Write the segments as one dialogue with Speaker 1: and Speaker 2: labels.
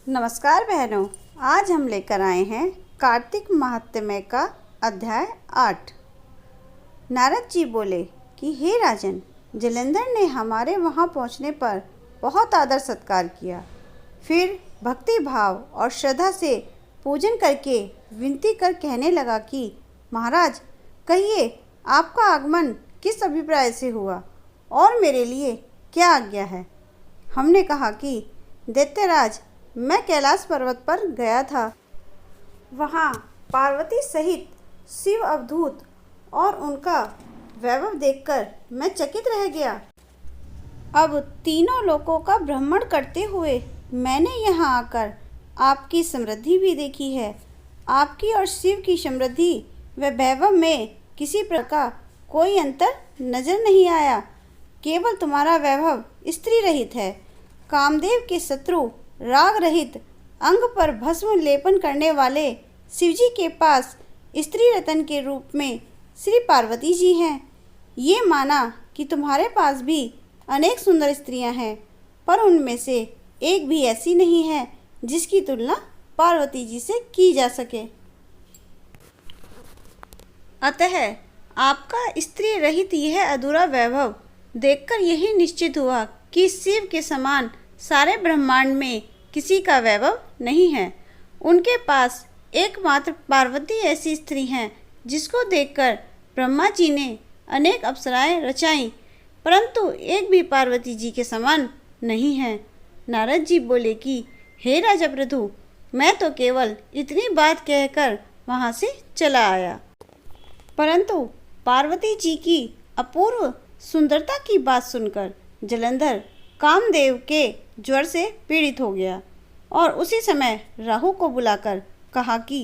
Speaker 1: नमस्कार बहनों, आज हम लेकर आए हैं कार्तिक महात्म्य का अध्याय 8। नारद जी बोले कि हे राजन, जलंधर ने हमारे वहाँ पहुँचने पर बहुत आदर सत्कार किया। फिर भक्ति भाव और श्रद्धा से पूजन करके विनती कर कहने लगा कि महाराज, कहिए आपका आगमन किस अभिप्राय से हुआ और मेरे लिए क्या आज्ञा है। हमने कहा कि दैत्यराज, मैं कैलाश पर्वत पर गया था। वहाँ पार्वती सहित शिव अवधूत और उनका वैभव देखकर मैं चकित रह गया। अब तीनों लोकों का भ्रमण करते हुए मैंने यहाँ आकर आपकी समृद्धि भी देखी है। आपकी और शिव की समृद्धि व वैभव में किसी प्रकार कोई अंतर नजर नहीं आया। केवल तुम्हारा वैभव स्त्री रहित है। कामदेव के शत्रु राग रहित अंग पर भस्म लेपन करने वाले शिवजी के पास स्त्री रतन के रूप में श्री पार्वती जी हैं। ये माना कि तुम्हारे पास भी अनेक सुंदर स्त्रियां हैं, पर उनमें से एक भी ऐसी नहीं है जिसकी तुलना पार्वती जी से की जा सके। अतः आपका स्त्री रहित यह अधूरा वैभव देखकर यही निश्चित हुआ कि शिव के समान सारे ब्रह्मांड में किसी का वैभव नहीं है। उनके पास एकमात्र पार्वती ऐसी स्त्री हैं जिसको देखकर ब्रह्मा जी ने अनेक अप्सराएं रचाई, परंतु एक भी पार्वती जी के समान नहीं है। नारद जी बोले कि हे राजा प्रभु, मैं तो केवल इतनी बात कहकर वहाँ से चला आया, परंतु पार्वती जी की अपूर्व सुंदरता की बात सुनकर जलंधर कामदेव के ज्वर से पीड़ित हो गया और उसी समय राहु को बुलाकर कहा कि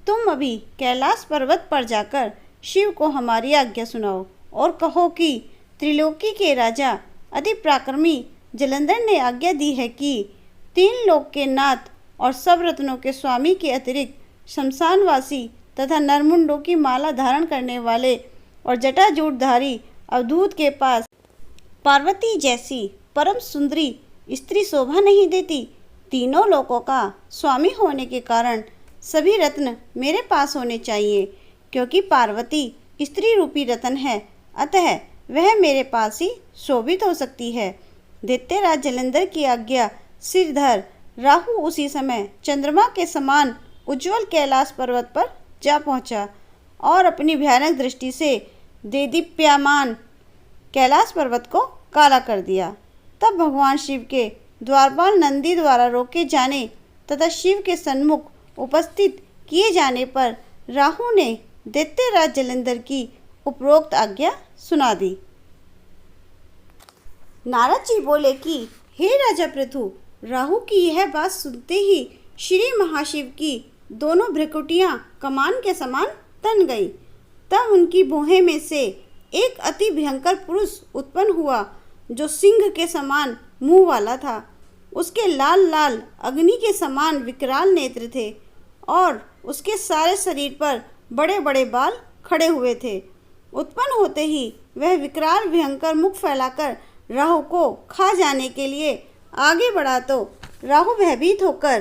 Speaker 1: तुम अभी कैलाश पर्वत पर जाकर शिव को हमारी आज्ञा सुनाओ और कहो कि त्रिलोकी के राजा अति पराक्रमी जलंधर ने आज्ञा दी है कि 3 लोक के नाथ और सब रत्नों के स्वामी के अतिरिक्त शमशानवासी तथा नरमुंडों की माला धारण करने वाले और जटाजूटधारी अवधूत के पास पार्वती जैसी परम सुंदरी स्त्री शोभा नहीं देती। तीनों लोकों का स्वामी होने के कारण सभी रत्न मेरे पास होने चाहिए, क्योंकि पार्वती स्त्री रूपी रत्न है, अतः वह मेरे पास ही शोभित हो सकती है। दैत्यराज जलंधर की आज्ञा सिरधर राहु उसी समय चंद्रमा के समान उज्ज्वल कैलाश पर्वत पर जा पहुंचा और अपनी भयानक दृष्टि से देदीप्यमान कैलाश पर्वत को काला कर दिया। तब भगवान शिव के द्वारपाल नंदी द्वारा रोके जाने तथा शिव के सन्मुख उपस्थित किए जाने पर राहु ने दैत्यराज जलंधर की उपरोक्त आज्ञा सुना दी। नारद जी बोले कि हे राजा पृथु, राहु की यह बात सुनते ही श्री महाशिव की दोनों भ्रिकुटियां कमान के समान तन गई। तब उनकी भुहें में से एक अति भयंकर पुरुष उत्पन्न हुआ जो सिंह के समान मुंह वाला था। उसके लाल लाल अग्नि के समान विकराल नेत्र थे और उसके सारे शरीर पर बड़े बड़े बाल खड़े हुए थे। उत्पन्न होते ही वह विकराल भयंकर मुख फैलाकर राहु को खा जाने के लिए आगे बढ़ा तो राहु भयभीत होकर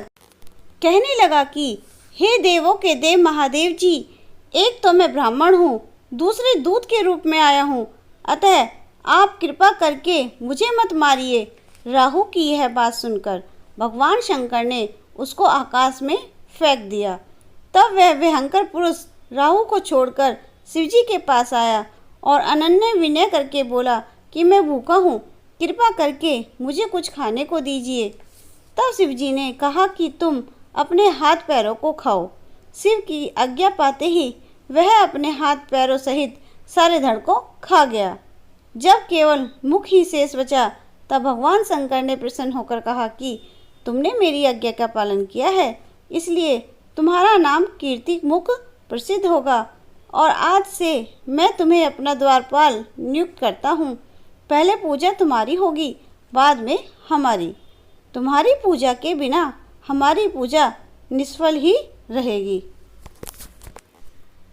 Speaker 1: कहने लगा कि हे देवों के देव महादेव जी, एक तो मैं ब्राह्मण हूँ, दूसरे दूत के रूप में आया हूँ, अतः आप कृपा करके मुझे मत मारिए। राहु की यह बात सुनकर भगवान शंकर ने उसको आकाश में फेंक दिया। तब वह भयंकर पुरुष राहु को छोड़कर शिवजी के पास आया और अनन्य विनय करके बोला कि मैं भूखा हूँ, कृपा करके मुझे कुछ खाने को दीजिए। तब शिवजी ने कहा कि तुम अपने हाथ पैरों को खाओ। शिव की आज्ञा पाते ही वह अपने हाथ पैरों सहित सारे धड़ को खा गया। जब केवल मुख ही शेष बचा, तब भगवान शंकर ने प्रसन्न होकर कहा कि तुमने मेरी आज्ञा का पालन किया है, इसलिए तुम्हारा नाम कीर्ति मुख प्रसिद्ध होगा और आज से मैं तुम्हें अपना द्वारपाल नियुक्त करता हूँ। पहले पूजा तुम्हारी होगी, बाद में हमारी। तुम्हारी पूजा के बिना हमारी पूजा निष्फल ही रहेगी।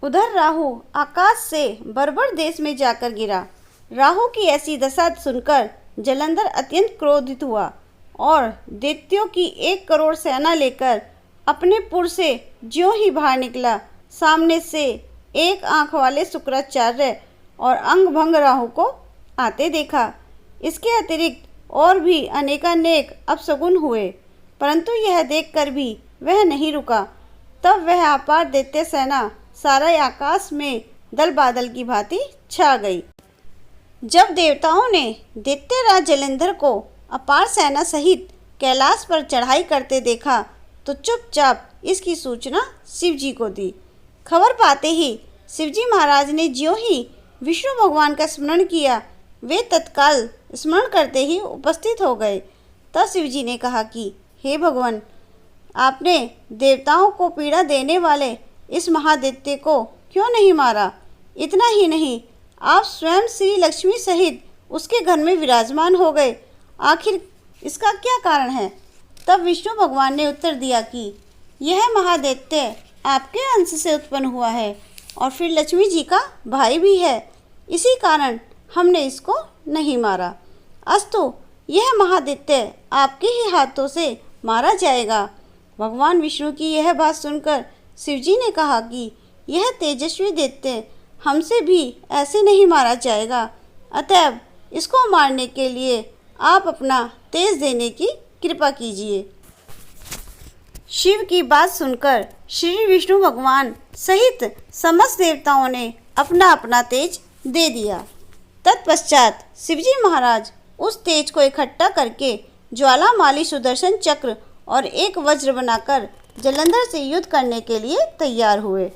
Speaker 1: उधर राहु आकाश से बर्बर देश में जाकर गिरा। राहु की ऐसी दशा सुनकर जलंधर अत्यंत क्रोधित हुआ और दैत्यों की 1 करोड़ सेना लेकर अपने पुर से ज्यों ही बाहर निकला, सामने से एक आंख वाले शुक्राचार्य और अंग भंग राहु को आते देखा। इसके अतिरिक्त और भी अनेकानेक अपशगुन हुए, परंतु यह देखकर भी वह नहीं रुका। तब वह अपार दैत्य सेना सारे आकाश में दल बादल की भांति छा गई। जब देवताओं ने दैत्यराज जलंधर को अपार सेना सहित कैलाश पर चढ़ाई करते देखा तो चुपचाप इसकी सूचना शिव जी को दी। खबर पाते ही शिवजी महाराज ने ज्यों ही विष्णु भगवान का स्मरण किया, वे तत्काल स्मरण करते ही उपस्थित हो गए। तब शिवजी ने कहा कि हे भगवान, आपने देवताओं को पीड़ा देने वाले इस महादैत्य को क्यों नहीं मारा? इतना ही नहीं, आप स्वयं श्री लक्ष्मी सहित उसके घर में विराजमान हो गए। आखिर इसका क्या कारण है? तब विष्णु भगवान ने उत्तर दिया कि यह महादैत्य आपके अंश से उत्पन्न हुआ है और फिर लक्ष्मी जी का भाई भी है, इसी कारण हमने इसको नहीं मारा। अस्तु, यह महादैत्य आपके ही हाथों से मारा जाएगा। भगवान विष्णु की यह बात सुनकर शिवजी ने कहा कि यह तेजस्वी दैत्य हमसे भी ऐसे नहीं मारा जाएगा, अतएव इसको मारने के लिए आप अपना तेज देने की कृपा कीजिए। शिव की बात सुनकर श्री विष्णु भगवान सहित समस्त देवताओं ने अपना अपना तेज दे दिया। तत्पश्चात शिवजी महाराज उस तेज को इकट्ठा करके ज्वालामाली सुदर्शन चक्र और एक वज्र बनाकर जलंधर से युद्ध करने के लिए तैयार हुए।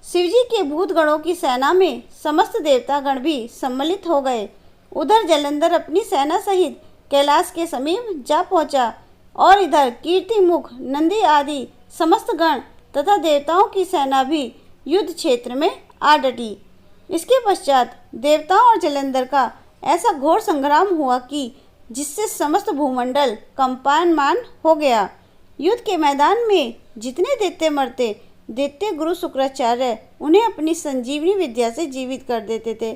Speaker 1: शिवजी के भूतगणों की सेना में समस्त देवतागण भी सम्मिलित हो गए। उधर जलंधर अपनी सेना सहित कैलाश के समीप जा पहुंचा और इधर कीर्तिमुख, नंदी आदि समस्त गण तथा देवताओं की सेना भी युद्ध क्षेत्र में आ डटी। इसके पश्चात देवताओं और जलंधर का ऐसा घोर संग्राम हुआ कि जिससे समस्त भूमंडल कंपायमान हो गया। युद्ध के मैदान में जितने दैत्य मरते, दैत्य गुरु शुक्राचार्य उन्हें अपनी संजीवनी विद्या से जीवित कर देते थे।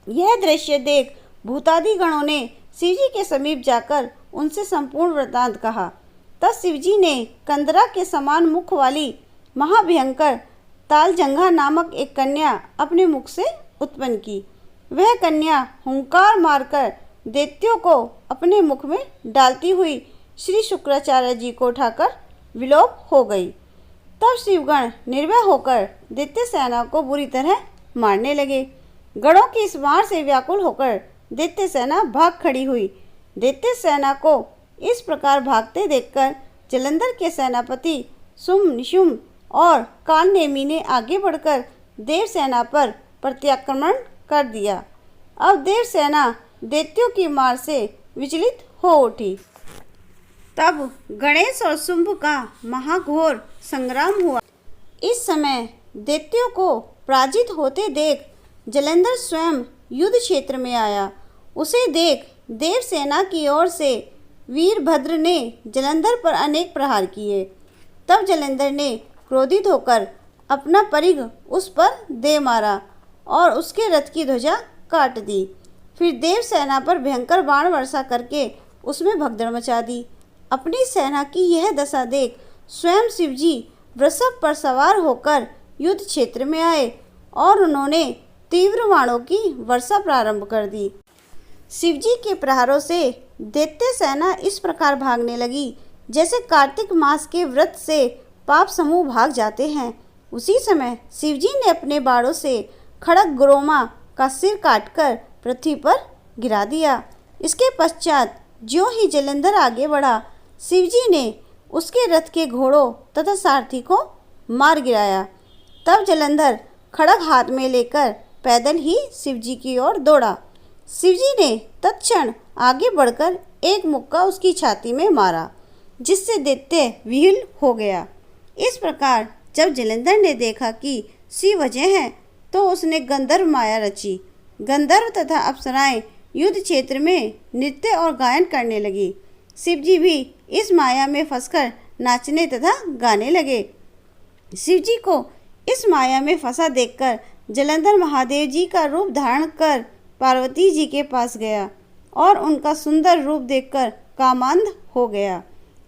Speaker 1: यह दृश्य देख भूतादि गणों ने शिवजी के समीप जाकर उनसे संपूर्ण वृत्तांत कहा। तब शिवजी ने कंदरा के समान मुख वाली महाभयंकर तालजंघा नामक एक कन्या अपने मुख से उत्पन्न की। वह कन्या हुंकार मारकर दैत्यों को अपने मुख में डालती हुई श्री शुक्राचार्य जी को उठाकर विलोप हो गई। तब शिवगण निर्भय होकर दैत्य सेना को बुरी तरह मारने लगे। गणों की इस मार से व्याकुल होकर दैत्य सेना भाग खड़ी हुई। दैत्य सेना को इस प्रकार भागते देखकर जलंधर के सेनापति शुंभ, निशुंभ और कालनेमी ने आगे बढ़कर देव सेना पर प्रत्याक्रमण कर दिया। अब देव सेना दैत्यों की मार से विचलित हो उठी। तब गणेश और शुंभ का महाघोर संग्राम हुआ। इस समय दैत्यों को पराजित होते देख जलंधर स्वयं युद्ध क्षेत्र में आया। उसे देख देव सेना की ओर से वीरभद्र ने जलंधर पर अनेक प्रहार किए। तब जलंधर ने क्रोधित होकर अपना परिघ उस पर दे मारा और उसके रथ की ध्वजा काट दी। फिर देव सेना पर भयंकर बाण वर्षा करके उसमें भगदड़ मचा दी। अपनी सेना की यह दशा देख स्वयं शिवजी वृषभ पर सवार होकर युद्ध क्षेत्र में आए और उन्होंने तीव्र बाणों की वर्षा प्रारंभ कर दी। शिवजी के प्रहारों से दैत्य सेना इस प्रकार भागने लगी जैसे कार्तिक मास के व्रत से पाप समूह भाग जाते हैं। उसी समय शिवजी ने अपने बाणों से खड़ग गोरोमा का सिर काटकर पृथ्वी पर गिरा दिया। इसके पश्चात ज्यों ही जलंधर आगे बढ़ा, शिवजी ने उसके रथ के घोड़ों तथा सारथी को मार गिराया। तब जलंधर खड़ग हाथ में लेकर पैदल ही शिवजी की ओर दौड़ा। शिवजी ने तत्क्षण आगे बढ़कर एक मुक्का उसकी छाती में मारा, जिससे दैत्य विह्वल हो गया। इस प्रकार जब जलंधर ने देखा कि शिव अजय है, तो उसने गंधर्व माया रची। गंधर्व तथा अप्सराएं युद्ध क्षेत्र में नृत्य और गायन करने लगी। शिवजी भी इस माया में फंसकर नाचने तथा गाने लगे। शिवजी को इस माया में फंसा देखकर जलंधर महादेव जी का रूप धारण कर पार्वती जी के पास गया और उनका सुंदर रूप देखकर कामांध हो गया।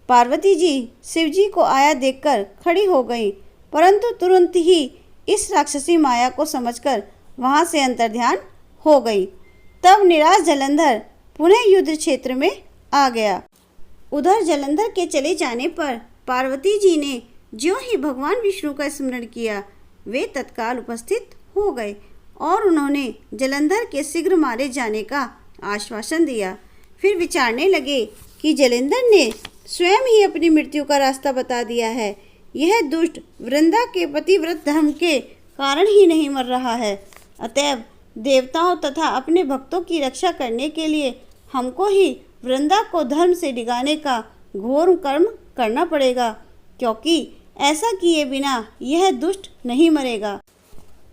Speaker 1: पार्वती जी शिव जी को आया देखकर खड़ी हो गईं, परंतु तुरंत ही इस राक्षसी माया को समझकर वहां से अंतर्ध्यान हो गई। तब निराश जलंधर पुनः युद्ध क्षेत्र में आ गया। उधर जलंधर के चले जाने पर पार्वती जी ने ज्यों ही भगवान विष्णु का स्मरण किया, वे तत्काल उपस्थित हो गए और उन्होंने जलंधर के शीघ्र मारे जाने का आश्वासन दिया। फिर विचारने लगे कि जलंधर ने स्वयं ही अपनी मृत्यु का रास्ता बता दिया है। यह दुष्ट वृंदा के पतिव्रत धर्म के कारण ही नहीं मर रहा है। अतएव देवताओं तथा अपने भक्तों की रक्षा करने के लिए हमको ही वृंदा को धर्म से डिगाने का घोर कर्म करना पड़ेगा, क्योंकि ऐसा किए बिना यह दुष्ट नहीं मरेगा।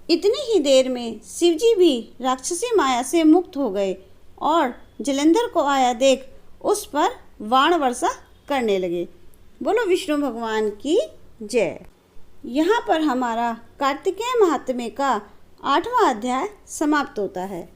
Speaker 1: इतनी ही देर में शिवजी भी राक्षसी माया से मुक्त हो गए और जलंधर को आया देख उस पर वाण वर्षा करने लगे। बोलो विष्णु भगवान की जय। यहाँ पर हमारा कार्तिकेय महात्म्य का 8वां अध्याय समाप्त होता है।